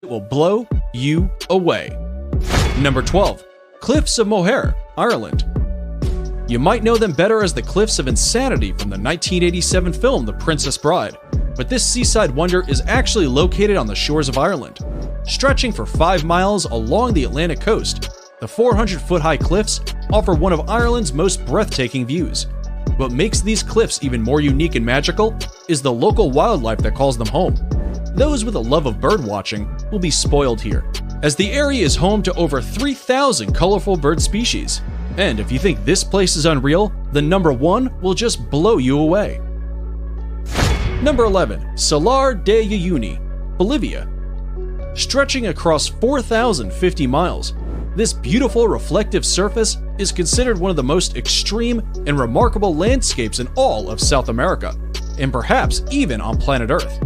It will blow you away. Number 12. Cliffs of Moher, Ireland. You might know them better as the Cliffs of Insanity from the 1987 film The Princess Bride, but this seaside wonder is actually located on the shores of Ireland. Stretching for 5 miles along the Atlantic coast, the 400-foot-high cliffs offer one of Ireland's most breathtaking views. What makes these cliffs even more unique and magical is the local wildlife that calls them home. Those with a love of birdwatching will be spoiled here, as the area is home to over 3,000 colorful bird species. And if you think this place is unreal, then number 1 will just blow you away. Number 11. Salar de Uyuni, Bolivia. Stretching across 4,050 miles, this beautiful reflective surface is considered one of the most extreme and remarkable landscapes in all of South America, and perhaps even on planet Earth.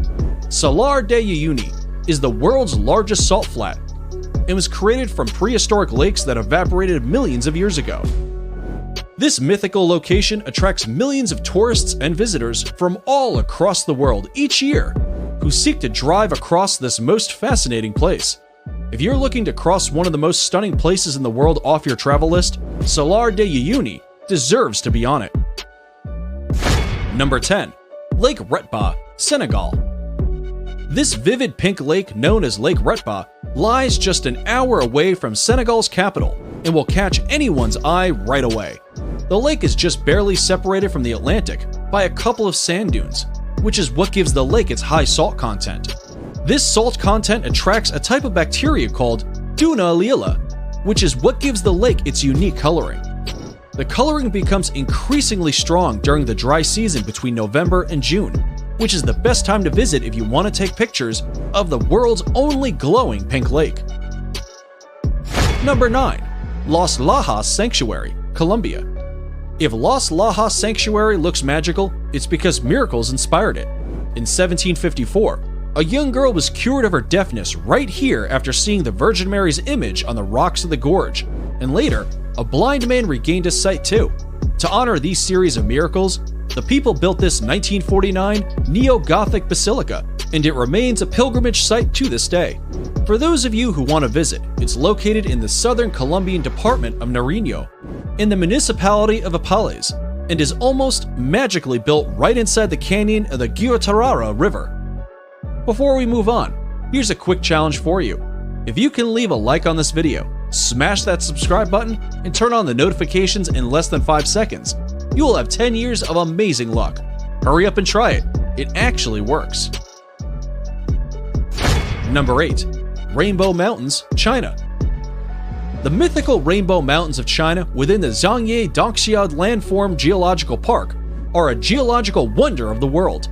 Salar de Uyuni is the world's largest salt flat and was created from prehistoric lakes that evaporated millions of years ago. This mythical location attracts millions of tourists and visitors from all across the world each year who seek to drive across this most fascinating place. If you're looking to cross one of the most stunning places in the world off your travel list, Salar de Uyuni deserves to be on it. Number 10. Lake Retba, Senegal. This vivid pink lake known as Lake Retba lies just an hour away from Senegal's capital and will catch anyone's eye right away. The lake is just barely separated from the Atlantic by a couple of sand dunes, which is what gives the lake its high salt content. This salt content attracts a type of bacteria called Duna lila, which is what gives the lake its unique coloring. The coloring becomes increasingly strong during the dry season between November and June, which is the best time to visit if you want to take pictures of the world's only glowing pink lake. Number 9. Las Lajas Sanctuary, Colombia. If Las Lajas Sanctuary looks magical, it's because miracles inspired it. In 1754, a young girl was cured of her deafness right here after seeing the Virgin Mary's image on the rocks of the gorge, and later, a blind man regained his sight too. To honor these series of miracles, the people built this 1949 neo-Gothic basilica, and it remains a pilgrimage site to this day. For those of you who want to visit, it's located in the southern Colombian department of Nariño, in the municipality of Apales, and is almost magically built right inside the canyon of the Guatarrara River. Before we move on, here's a quick challenge for you. If you can leave a like on this video, smash that subscribe button, and turn on the notifications in less than 5 seconds, you will have 10 years of amazing luck. Hurry up and try it. It actually works. Number 8. Rainbow Mountains, China. The mythical Rainbow Mountains of China within the Zhangye Dongxiad Landform Geological Park are a geological wonder of the world.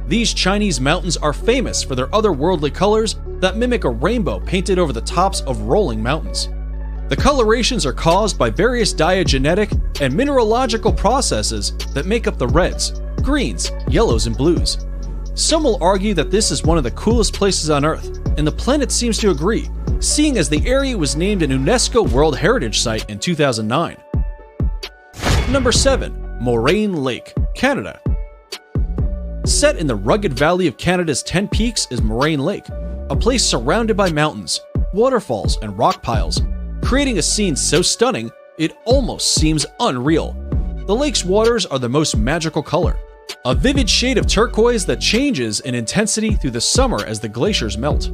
These Chinese mountains are famous for their otherworldly colors that mimic a rainbow painted over the tops of rolling mountains. The colorations are caused by various diagenetic and mineralogical processes that make up the reds, greens, yellows, and blues. Some will argue that this is one of the coolest places on Earth, and the planet seems to agree, seeing as the area was named an UNESCO World Heritage Site in 2009. Number 7. Moraine Lake, Canada. Set in the rugged valley of Canada's 10 peaks is Moraine Lake, a place surrounded by mountains, waterfalls, and rock piles, creating a scene so stunning it almost seems unreal. The lake's waters are the most magical color, a vivid shade of turquoise that changes in intensity through the summer as the glaciers melt.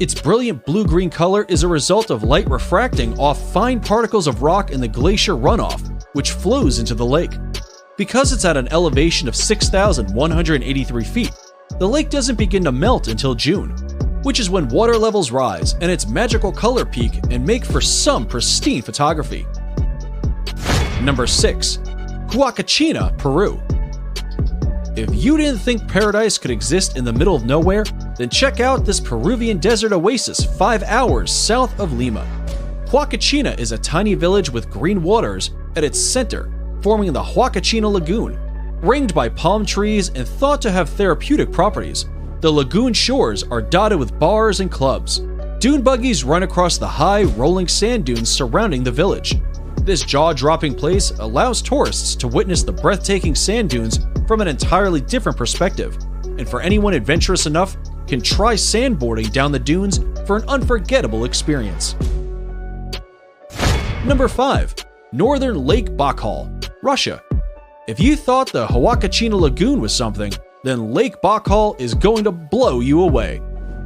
Its brilliant blue-green color is a result of light refracting off fine particles of rock in the glacier runoff, which flows into the lake. Because it's at an elevation of 6,183 feet, the lake doesn't begin to melt until June, which is when water levels rise and its magical color peak and make for some pristine photography. Number 6. Huacachina, Peru. If you didn't think paradise could exist in the middle of nowhere, then check out this Peruvian desert oasis 5 hours south of Lima. Huacachina is a tiny village with green waters at its center, forming the Huacachina Lagoon. Ringed by palm trees and thought to have therapeutic properties, the lagoon shores are dotted with bars and clubs. Dune buggies run across the high, rolling sand dunes surrounding the village. This jaw-dropping place allows tourists to witness the breathtaking sand dunes from an entirely different perspective, and for anyone adventurous enough can try sandboarding down the dunes for an unforgettable experience. Number 5. Northern Lake Baikal, Russia. If you thought the Huaycachina Lagoon was something, then Lake Baikal is going to blow you away.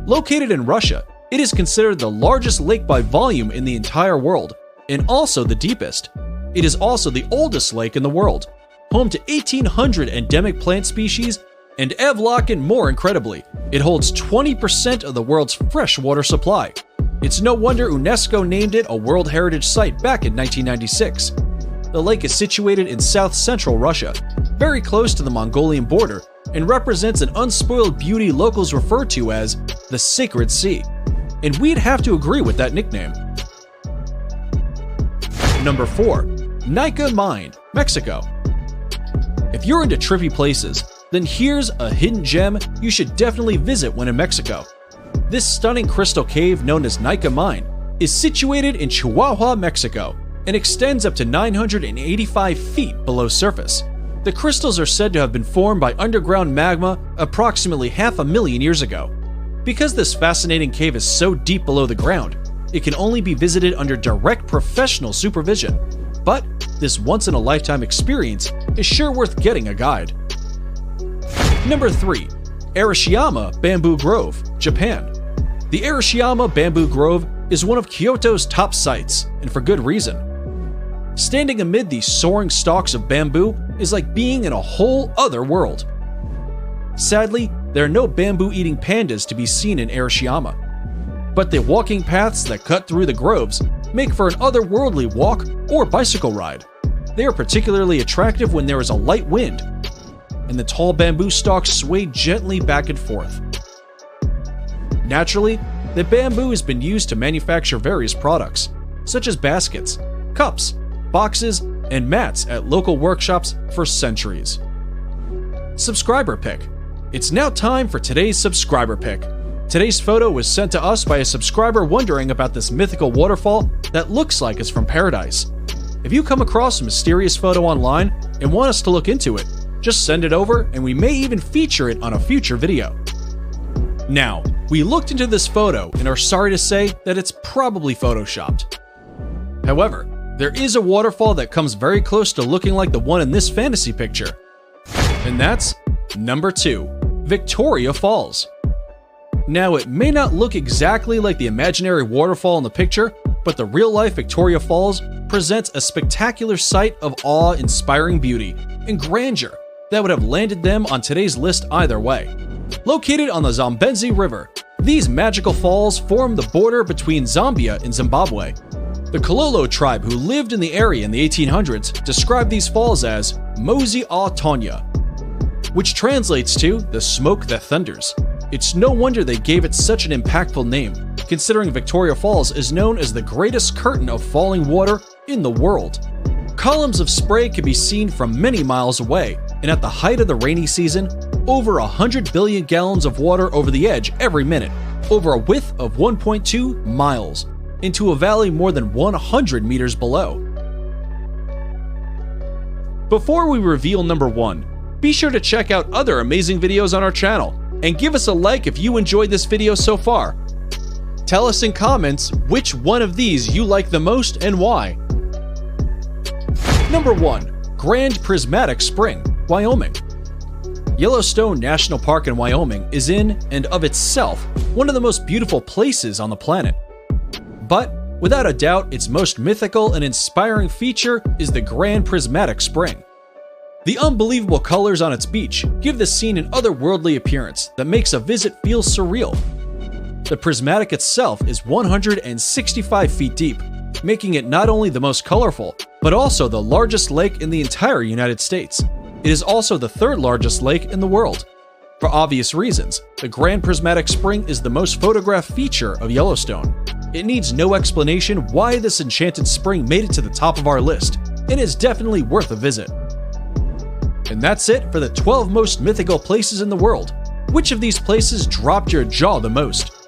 Located in Russia, it is considered the largest lake by volume in the entire world, and also the deepest. It is also the oldest lake in the world, home to 1,800 endemic plant species, and Evlock, and more incredibly, it holds 20% of the world's freshwater supply. It's no wonder UNESCO named it a World Heritage Site back in 1996. The lake is situated in south-central Russia, very close to the Mongolian border, and represents an unspoiled beauty locals refer to as the Sacred Sea. And we'd have to agree with that nickname. Number 4. Nika Mine, Mexico. If you're into trippy places, then here's a hidden gem you should definitely visit when in Mexico. This stunning crystal cave known as Nika Mine is situated in Chihuahua, Mexico, and extends up to 985 feet below surface. The crystals are said to have been formed by underground magma approximately 500,000 years ago. Because this fascinating cave is so deep below the ground, it can only be visited under direct professional supervision. But this once-in-a-lifetime experience is sure worth getting a guide. Number 3. Arashiyama Bamboo Grove, Japan. The Arashiyama Bamboo Grove is one of Kyoto's top sites, and for good reason. Standing amid these soaring stalks of bamboo is like being in a whole other world. Sadly, there are no bamboo-eating pandas to be seen in Arashiyama, but the walking paths that cut through the groves make for an otherworldly walk or bicycle ride. They are particularly attractive when there is a light wind, and the tall bamboo stalks sway gently back and forth. Naturally, the bamboo has been used to manufacture various products, such as baskets, cups, boxes, and mats at local workshops for centuries. Subscriber pick. It's now time for today's subscriber pick. Today's photo was sent to us by a subscriber wondering about this mythical waterfall that looks like it's from paradise. If you come across a mysterious photo online and want us to look into it, just send it over and we may even feature it on a future video. Now, we looked into this photo and are sorry to say that it's probably photoshopped. However, there is a waterfall that comes very close to looking like the one in this fantasy picture. And that's number 2, Victoria Falls. Now, it may not look exactly like the imaginary waterfall in the picture, but the real-life Victoria Falls presents a spectacular sight of awe-inspiring beauty and grandeur that would have landed them on today's list either way. Located on the Zambezi River, these magical falls form the border between Zambia and Zimbabwe. The Kololo tribe who lived in the area in the 1800s described these falls as Mozi a Tonya, which translates to the smoke that thunders. It's no wonder they gave it such an impactful name, considering Victoria Falls is known as the greatest curtain of falling water in the world. Columns of spray can be seen from many miles away, and at the height of the rainy season, over 100 billion gallons of water over the edge every minute, over a width of 1.2 miles, into a valley more than 100 meters below. Before we reveal number 1, be sure to check out other amazing videos on our channel, and give us a like if you enjoyed this video so far. Tell us in comments which one of these you like the most and why. Number 1. Grand Prismatic Spring, Wyoming. Yellowstone National Park in Wyoming is in and of itself one of the most beautiful places on the planet. But, without a doubt, its most mythical and inspiring feature is the Grand Prismatic Spring. The unbelievable colors on its beach give the scene an otherworldly appearance that makes a visit feel surreal. The prismatic itself is 165 feet deep, making it not only the most colorful, but also the largest lake in the entire United States. It is also the 3rd largest lake in the world. For obvious reasons, the Grand Prismatic Spring is the most photographed feature of Yellowstone. It needs no explanation why this enchanted spring made it to the top of our list, and is definitely worth a visit. And that's it for the 12 most mythical places in the world. Which of these places dropped your jaw the most?